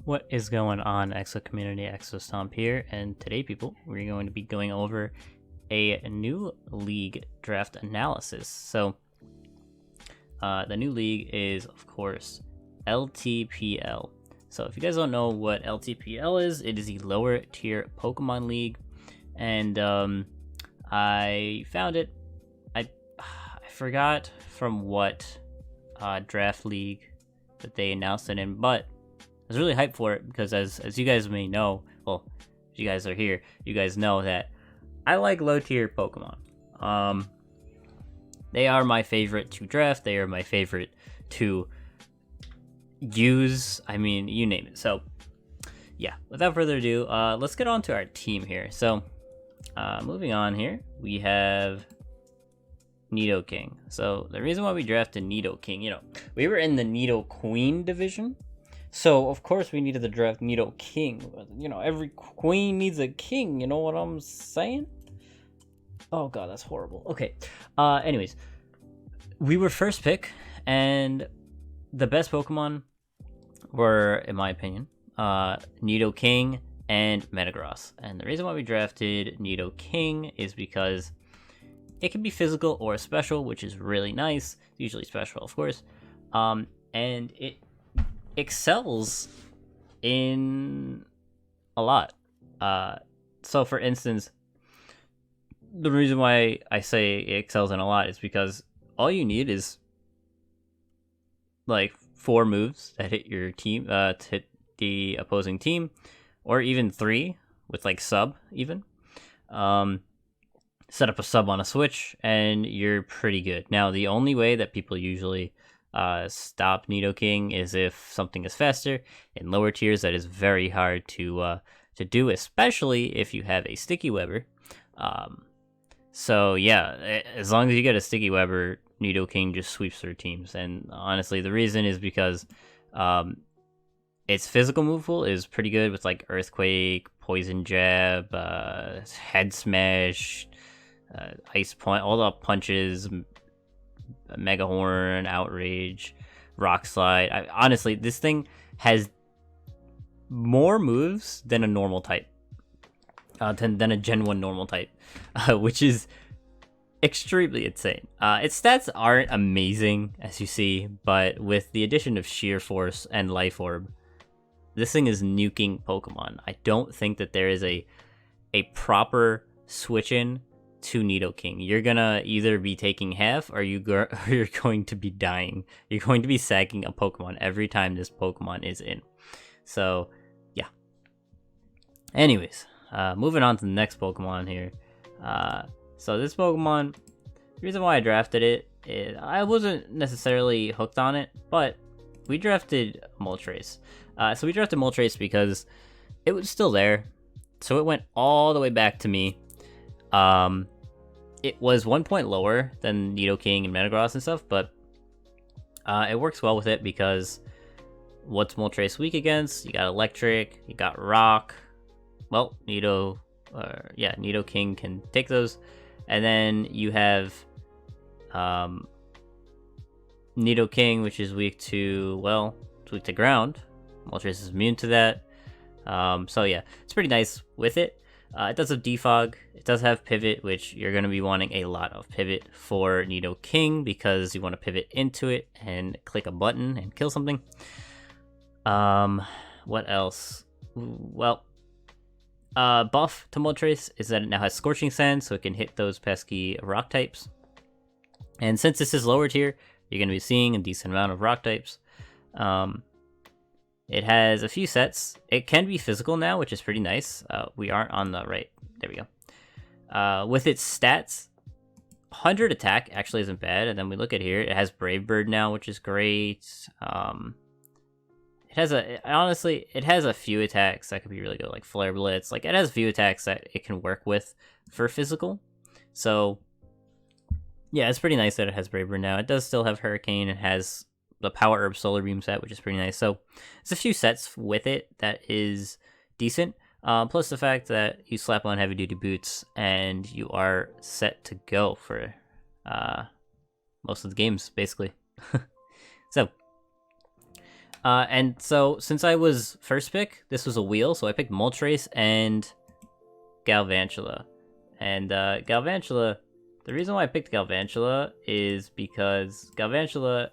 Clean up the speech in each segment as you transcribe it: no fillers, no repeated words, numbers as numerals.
What is going on, Exo Community? Exo Stomp here, and today, people, we're going to be going over a new league draft analysis. So, the new league is, of course, LTPL. So, if you guys don't know what LTPL is, it is the lower tier Pokemon League, and I found it. I forgot from what draft league that they announced it in, but I was really hyped for it because as you guys may know, well, if you guys are here, you guys know that I like low tier Pokemon. They are my favorite to draft. They are my favorite to use. I mean, you name it. So, yeah, without further ado, let's get on to our team here. So, moving on here, we have Nidoking. So, the reason why we drafted Nidoking, we were in the Nidoqueen division. So, of course, we needed to draft Nidoking. Every queen needs a king, you know what I'm saying? Oh, God, that's horrible. Okay, anyways, we were first pick, and the best Pokemon were, in my opinion, Nidoking and Metagross. And the reason why we drafted Nidoking is because it can be physical or special, which is really nice. Usually special, of course. And it excels in a lot. So for instance, the reason why I say it excels in a lot is because all you need is like 4 moves that hit your team, to hit the opposing team, or even 3 with like sub even. Set up a sub on a switch and you're pretty good. Now the only way that people usually stop Nidoking is if something is faster. In lower tiers, that is very hard to do, especially if you have a Sticky Webber. So yeah, as long as you get a Sticky Webber, Nidoking just sweeps through teams. And honestly, the reason is because its physical move pool is pretty good with like Earthquake, Poison Jab, Head Smash, Ice Punch, all the punches, Mega Horn, Outrage, Rock Slide. Honestly, this thing has more moves than a normal type, than a Gen 1 normal type, which is extremely insane. Its stats aren't amazing, as you see, but with the addition of Sheer Force and Life Orb, this thing is nuking Pokemon. I don't think that there is a proper switch-in to Nidoking. You're gonna either be taking half or you're going to be dying. You're going to be sagging a Pokemon every time this Pokemon is in. So, yeah. Anyways, moving on to the next Pokemon here. So this Pokemon, the reason why I drafted it is I wasn't necessarily hooked on it, but we drafted Mulchrace. So we drafted Mulchrace because it was still there. So it went all the way back to me. It was 1 point lower than Nidoking and Metagross and stuff, but it works well with it because what's Moltres weak against? You got Electric, you got Rock. Well, Nidoking can take those. And then you have Nidoking, which is weak to, it's weak to ground. Moltres is immune to that. So yeah, it's pretty nice with it. It does have Defog. It does have Pivot, which you're going to be wanting a lot of Pivot for Nidoking because you want to pivot into it and click a button and kill something. What else? Well, buff to Moltres is that it now has Scorching Sand, so it can hit those pesky rock types. And since this is lower tier, you're going to be seeing a decent amount of rock types. It has a few sets. It can be physical now, which is pretty nice. We aren't on the right. There we go. With its stats, 100 attack actually isn't bad. And then we look at here. It has Brave Bird now, which is great. It has a few attacks that could be really good, like Flare Blitz. Like, it has a few attacks that it can work with for physical. So, yeah, it's pretty nice that it has Brave Bird now. It does still have Hurricane. It has the Power Herb Solar Beam set, which is pretty nice. So there's a few sets with it that is decent. Plus the fact that you slap on heavy duty boots and you are set to go for most of the games, basically. So And so, since I was first pick, this was a wheel, so I picked Mulchrace and Galvantula. And Galvantula, the reason why I picked Galvantula is because Galvantula,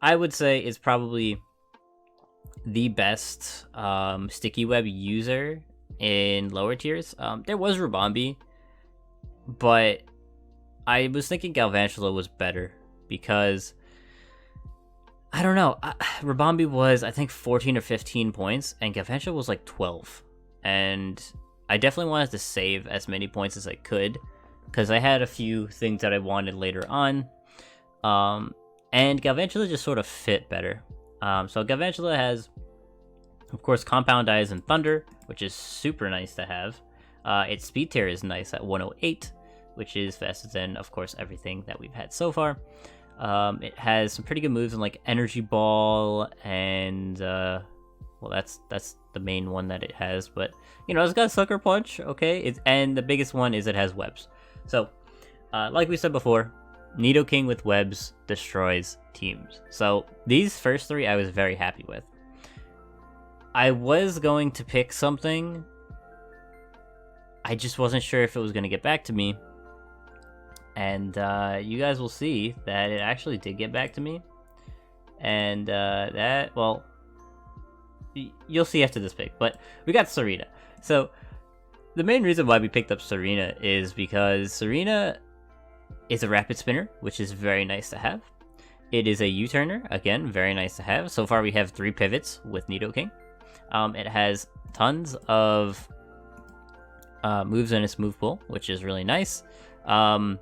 I would say, is probably the best sticky web user in lower tiers. There was Rabombi, but I was thinking Galvantula was better because I don't know. Rabombi was, I think, 14 or 15 points, and Galvantula was like 12. And I definitely wanted to save as many points as I could because I had a few things that I wanted later on. And Galvantula just sort of fit better. So Galvantula has, of course, Compound Eyes and Thunder, which is super nice to have. Its speed tier is nice at 108, which is faster than, of course, everything that we've had so far. It has some pretty good moves in like Energy Ball and well, that's the main one that it has. But you know, it's got Sucker Punch. Okay, and the biggest one is it has webs. So, like we said before, Nidoking with webs destroys teams. So these first three I was very happy with. I was going to pick something. I just wasn't sure if it was going to get back to me. And you guys will see that it actually did get back to me. And well, you'll see after this pick. But we got Serena. So the main reason why we picked up Serena is because Serena is a rapid spinner, which is very nice to have. It is a U-turner, again, very nice to have. So far we have 3 pivots with Nidoking. It has tons of moves in its move pool, which is really nice. And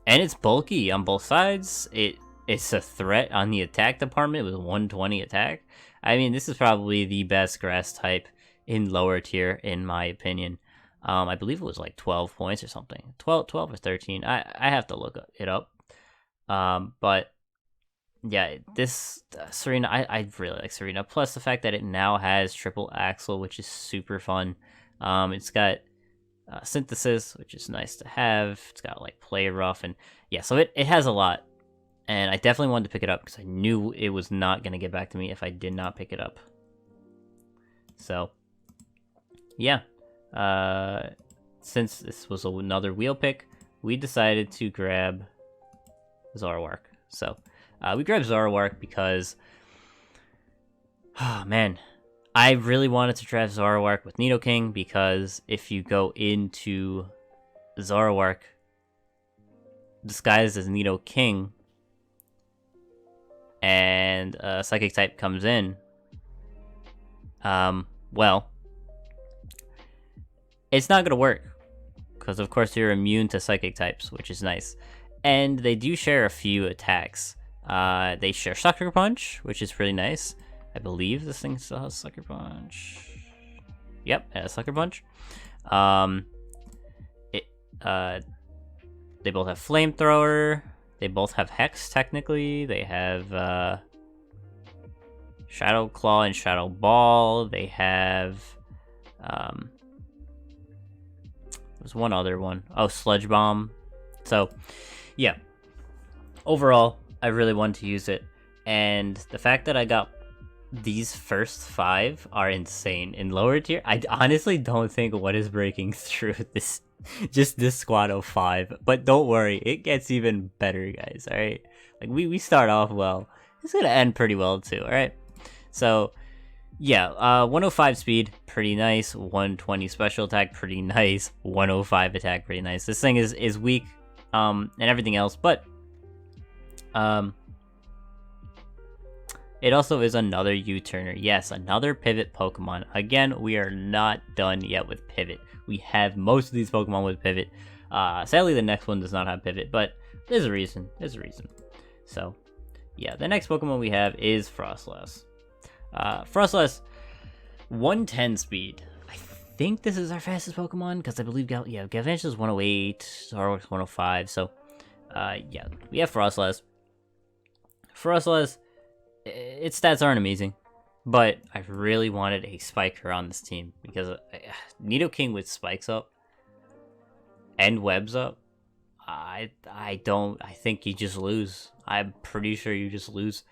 it's bulky on both sides. It's a threat on the attack department with 120 attack. I mean, this is probably the best grass type in lower tier, in my opinion. I believe it was like 12 points or something. 12 or 13. I have to look it up. But yeah, this Serena, I really like Serena. Plus the fact that it now has triple axle, which is super fun. It's got synthesis, which is nice to have. It's got like play rough, and yeah, so it has a lot. And I definitely wanted to pick it up because I knew it was not going to get back to me if I did not pick it up. So yeah, since this was another wheel pick, we decided to grab Zarawork. So we grabbed Zarawork because, oh man, I really wanted to draft Zarawork with Nidoking because if you go into Zarawork disguised as Nidoking and a Psychic type comes in, well, it's not going to work because, of course, you're immune to Psychic types, which is nice. And they do share a few attacks. They share Sucker Punch, which is really nice. I believe this thing still has Sucker Punch. Yep, it has Sucker Punch. They both have Flamethrower. They both have Hex, technically. They have Shadow Claw and Shadow Ball. They have there's one other one. Oh, Sludge Bomb. So, yeah. Overall, I really wanted to use it. And the fact that I got these first 5 are insane. In lower tier, I honestly don't think what is breaking through this, just this squad of 5. But don't worry, it gets even better, guys, alright? Like, we start off well. It's gonna end pretty well, too, alright? So, yeah, 105 speed, pretty nice. 120 special attack, pretty nice. 105 attack, pretty nice. This thing is weak, and everything else, but it also is another U-turner. Yes, another pivot Pokemon. Again, we are not done yet with pivot. We have most of these Pokemon with pivot. Sadly, the next one does not have pivot, but there's a reason. There's a reason. So, yeah, the next Pokemon we have is Frostless. Frostless, 110 speed. I think this is our fastest Pokemon, because I believe Galvantula is 108, Zarawork's 105, so, yeah, we have Frostless. Frostless, its stats aren't amazing, but I really wanted a Spiker on this team, because Nidoking with Spikes up, and Webs up, I think you just lose. I'm pretty sure you just lose.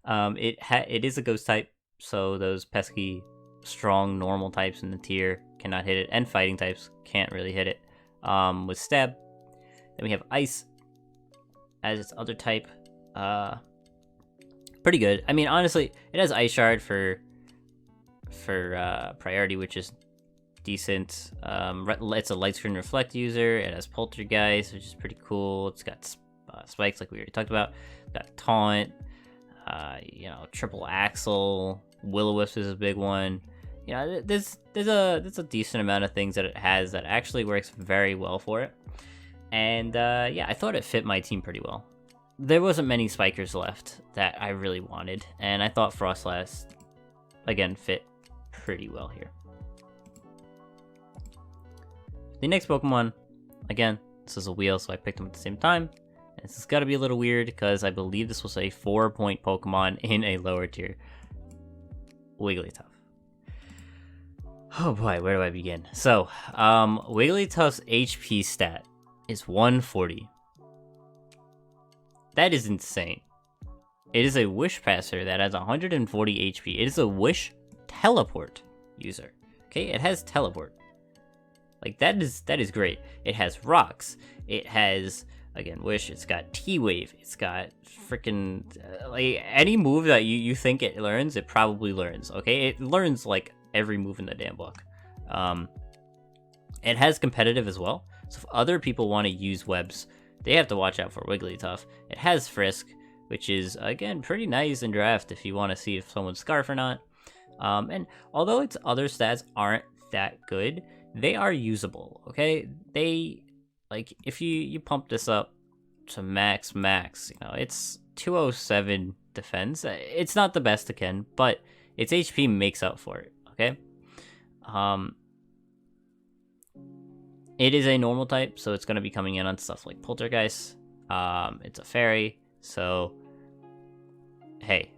It is a ghost type, so those pesky, strong normal types in the tier cannot hit it, and fighting types can't really hit it. With stab, then we have ice as its other type. Pretty good. I mean, honestly, it has ice shard for priority, which is decent. It's a light screen reflect user. It has poltergeist, which is pretty cool. It's got spikes, like we already talked about. Got taunt. Triple axle. Will-O-Wisp is a big one. There's a decent amount of things that it has that actually works very well for it. And I thought it fit my team pretty well. There wasn't many spikers left that I really wanted, and I thought Frostless again fit pretty well here. The next Pokemon, again, this is a wheel, so I picked them at the same time. And this has got to be a little weird because I believe this was a 4-point Pokemon in a lower tier. Wigglytuff. Oh boy, where do I begin? So, Wigglytuff's HP stat is 140. That is insane. It is a Wish Passer that has 140 HP. It is a Wish Teleport user. Okay, it has Teleport. Like, that is great. It has Rocks. It has, again, Wish. It's got T-Wave. It's got freaking, like, any move that you think it learns, it probably learns, okay? It learns, like, every move in the damn book. It has competitive as well. So if other people want to use webs, they have to watch out for Wigglytuff. It has Frisk, which is, again, pretty nice in draft if you want to see if someone's Scarf or not. And although its other stats aren't that good, they are usable, okay? They, like, if you pump this up to max, it's 207 defense. It's not the best it can, but its HP makes up for it, okay? It is a normal type, so it's going to be coming in on stuff like Poltergeist. It's a fairy, so hey,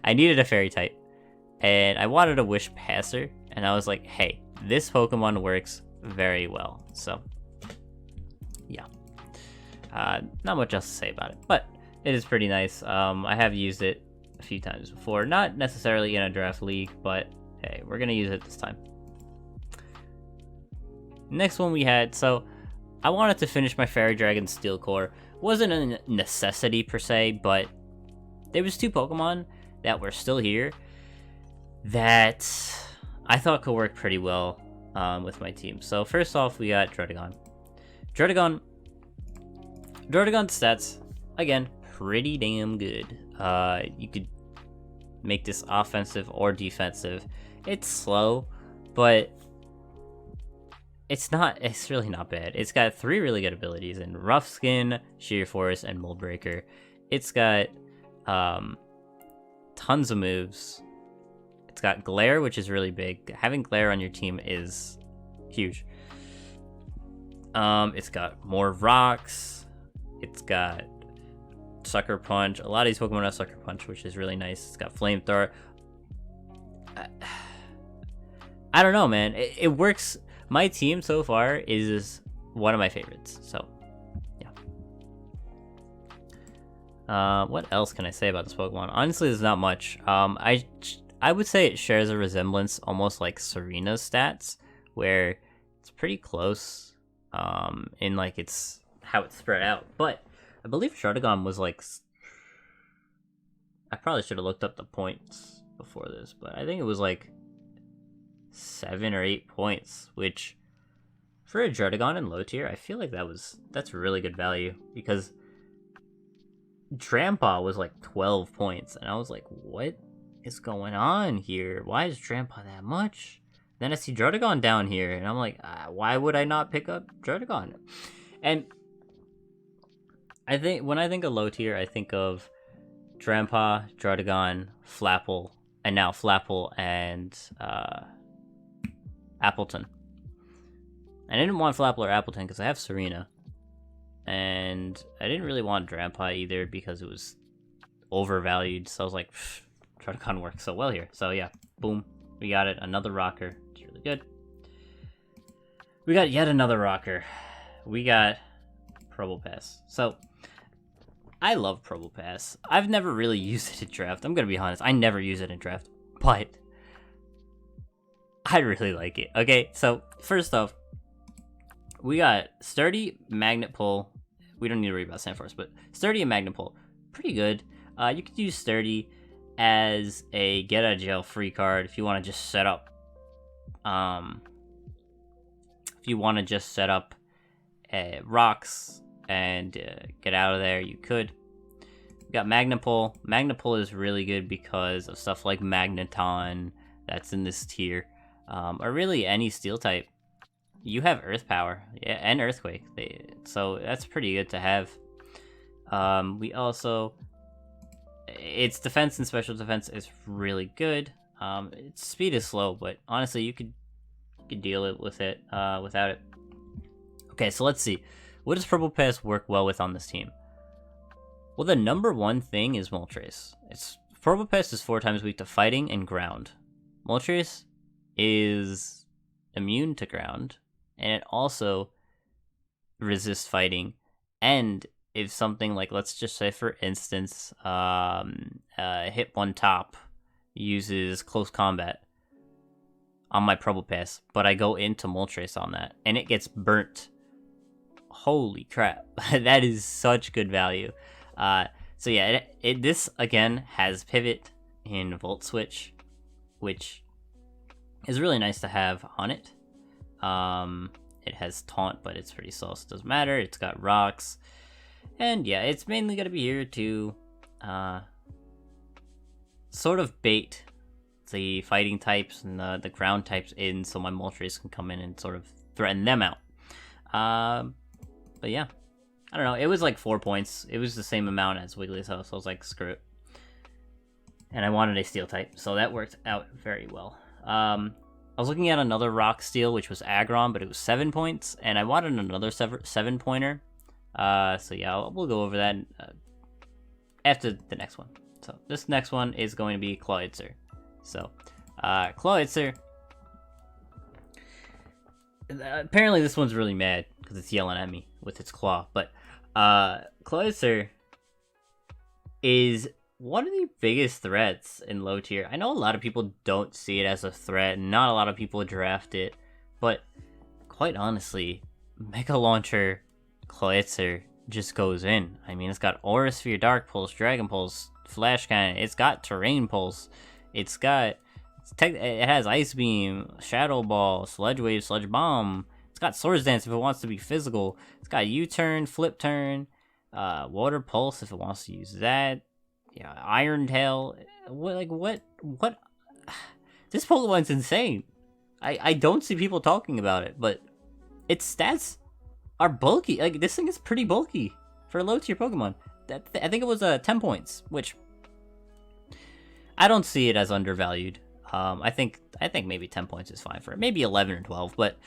I needed a fairy type, and I wanted a Wish Passer, and I was like, hey, this Pokemon works very well. So yeah, not much else to say about it, but it is pretty nice. I have used it a few times before, not necessarily in a draft league, but hey, we're gonna use it this time. Next one we had, so I wanted to finish my Fairy Dragon Steel Core. Wasn't a necessity per se, but there was 2 Pokemon that were still here that I thought could work pretty well with my team. So first off, we got Druddigon. Druddigon's stats, again, pretty damn good. You could make this offensive or defensive. It's slow, but it's really not bad. It's got 3 really good abilities in Rough Skin, Sheer Force, and Mold Breaker. It's got tons of moves. It's got Glare, which is really big. Having Glare on your team is huge. It's got more rocks. It's got Sucker Punch. A lot of these Pokemon have Sucker Punch, which is really nice. It's got Flamethrower. I don't know, man. It works. My team so far is one of my favorites. So, yeah. What else can I say about this Pokemon? Honestly, there's not much. I would say it shares a resemblance, almost like Serena's stats, where it's pretty close in like it's how it's spread out. But I believe Druddigon was like, I probably should have looked up the points before this, but I think it was like 7 or 8 points, which for a Druddigon in low tier, I feel like that's really good value, because Trampa was like 12 points, and I was like, what is going on here? Why is Trampa that much? Then I see Druddigon down here, and I'm like, why would I not pick up Druddigon? And I think when I think of low tier, I think of Trampa, Druddigon, Flapple, and now Flapple and Appleton. I didn't want Flapple or Appleton because I have Serena. And I didn't really want Trampa either because it was overvalued. So I was like, Druddigon works so well here. So yeah, boom, we got it. Another rocker. It's really good. We got yet another rocker. We got Probopass. So, I love Probopass. I've never really used it in draft. I'm gonna be honest, I never use it in draft. But, I really like it. Okay, so, first off, we got Sturdy, Magnet Pull. We don't need to worry about Sandforce, but Sturdy and Magnet Pull. Pretty good. You could use Sturdy as a get out of jail free card if you want to just set up rocks and get out of there. You could. We got Magnapole. Magnapole is really good because of stuff like Magneton that's in this tier, or really any steel type. You have Earth Power, yeah, and Earthquake, so that's pretty good to have. We also, its defense and special defense is really good. Its speed is slow, but honestly, you could deal it with it without it. Okay, so let's see. What does Probopass work well with on this team? Well, the number one thing is Mulchrace. Probopass is 4 times weak to fighting and ground. Mulchrace is immune to ground, and it also resists fighting. And if something like, let's just say for instance, hit one top uses close combat on my Probopass, but I go into Mulchrace on that, and it gets burnt. Holy crap. That is such good value. So yeah, this again has Pivot in Volt Switch, which is really nice to have on it. It has Taunt, but it's pretty slow, so it doesn't matter. It's got Rocks. And yeah, it's mainly going to be here to sort of bait the fighting types and the ground types in, so my Moltres can come in and sort of threaten them out. But yeah, I don't know. It was like 4 points. It was the same amount as Wigglytuff, so I was like, screw it. And I wanted a steel type, so that worked out very well. I was looking at another rock steel, which was Aggron, but it was 7 points, and I wanted another 7-pointer. So yeah, we'll go over that after the next one. So this next one is going to be Clyde. So, Clyde. Apparently this one's really mad because it's yelling at me with its claw. But Clyde is one of the biggest threats in low tier. I know a lot of people don't see it as a threat, and not a lot of people draft it. But quite honestly, Mega Launcher Clyde just goes in. I mean, it's got Aura Sphere, Dark Pulse, Dragon Pulse, Flash Cannon. It's got Terrain Pulse. It has Ice Beam, Shadow Ball, Sludge Wave, Sludge Bomb. It's got Swords Dance if it wants to be physical. It's got U-Turn, Flip Turn, Water Pulse if it wants to use that. Yeah, Iron Tail. What? This Pokemon's insane. I don't see people talking about it, but its stats are bulky. Like, this thing is pretty bulky for a low tier Pokemon. I think it was 10 points, which I don't see it as undervalued. I think maybe 10 points is fine for it. Maybe 11 or 12, but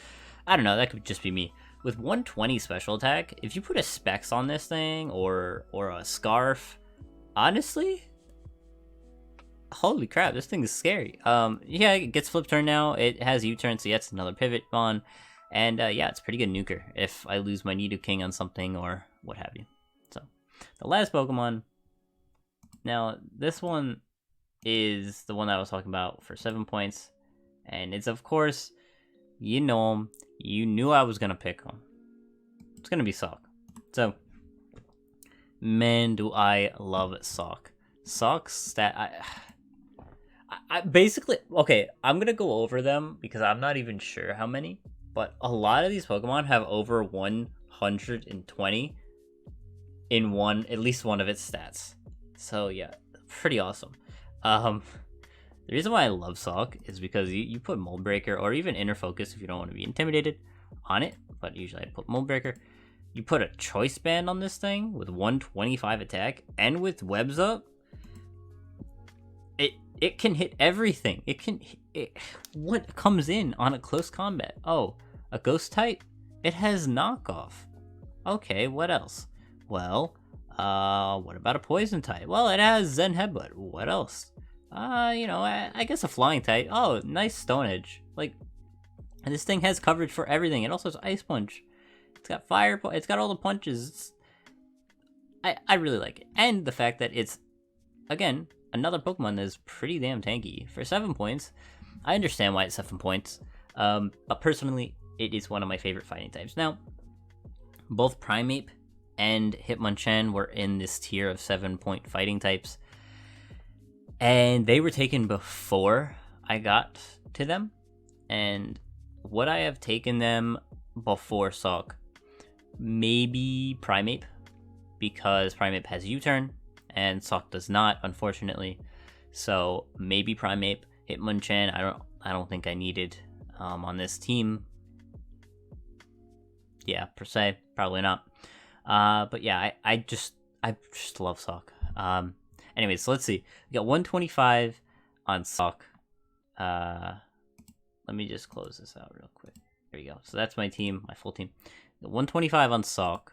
I don't know. That could just be me. With 120 special attack, if you put a Specs on this thing or a Scarf, honestly, holy crap, this thing is scary. Yeah, it gets Flip Turn now. It has U-Turn, so yeah, it's another Pivot on. And yeah, it's pretty good nuker if I lose my Nidoking on something or what have you. So, the last Pokemon. Now, this one is the one that I was talking about for 7 points. And it's, of course, you know him. You knew I was going to pick him. It's going to be Sock. So, man, do I love Sock. Sock's stat... I basically... Okay, I'm going to go over them because I'm not even sure how many. But a lot of these Pokemon have over 120 in at least one of its stats. So yeah, pretty awesome. The reason why I love Sock is because you put Mold Breaker or even Inner Focus if you don't want to be intimidated on it, but usually I put Mold Breaker. You put a Choice Band on this thing with 125 attack and with Webs up, it can hit everything. What comes in on a close combat? Oh, a Ghost type? It has Knockoff. Okay, what else? Well, what about a Poison type? Well, it has Zen Headbutt. What else? I guess a Flying type. Oh, nice Stone Edge. Like, And this thing has coverage for everything. It also has Ice Punch. It's got Fire. It's got all the punches. I really like it. And the fact that it's, again, another Pokemon that is pretty damn tanky. For 7 points, I understand why it's 7 points. But personally, it is one of my favorite fighting types. Now, both Primeape and Hitmonchan were in this tier of 7-point fighting types. And they were taken before I got to them. And would I have taken them before Sock? Maybe Primeape, because Primeape has U-turn and Sock does not, unfortunately. So maybe Primeape. Hitmonchan, I don't think I needed on this team. Yeah, per se, probably not. But yeah, I just love Sock. Anyways, so let's see. We got 125 on Sock. Let me just close this out real quick. There you go. So that's my team, my full team. 125 on Sock.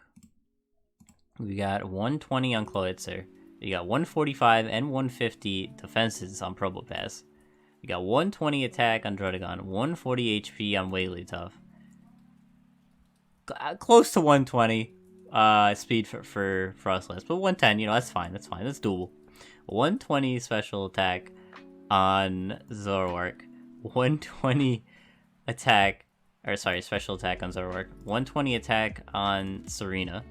We got 120 on Cloyitzer. We got 145 and 150 defenses on Probopass. We got 120 attack on Drotagon, 140 HP on Wigglytuff. Close to 120 speed for Frostless, but 110, that's fine, that's doable. 120 special attack on Zarawork, 120 attack, special attack on Zarawork, 120 attack on Serena.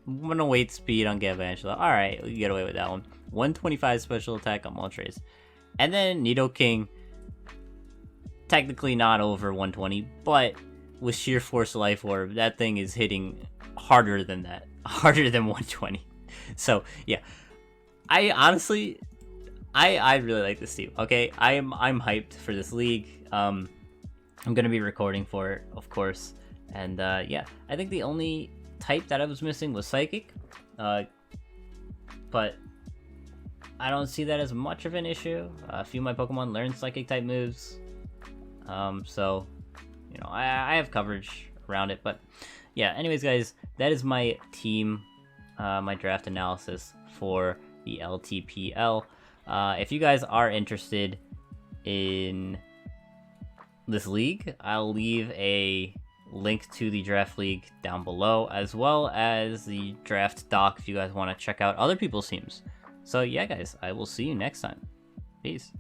108 speed on Galvantula. Alright, we can get away with that one. 125 special attack on Mulchrace. And then Nidoking, technically not over 120, but with sheer force life orb, that thing is hitting harder than that. Harder than 120. So, yeah. I honestly, I really like this team. Okay, I'm hyped for this league. I'm gonna be recording for it, of course. And yeah, I think the only type that I was missing was Psychic. But I don't see that as much of an issue. A few of my Pokemon learned Psychic type moves. So, I have coverage around it. But yeah, anyways, guys, that is my team, my draft analysis for the LTPL. If you guys are interested in this league, I'll leave a link to the draft league down below, as well as the draft doc if you guys want to check out other people's teams. So yeah, guys, I will see you next time. Peace.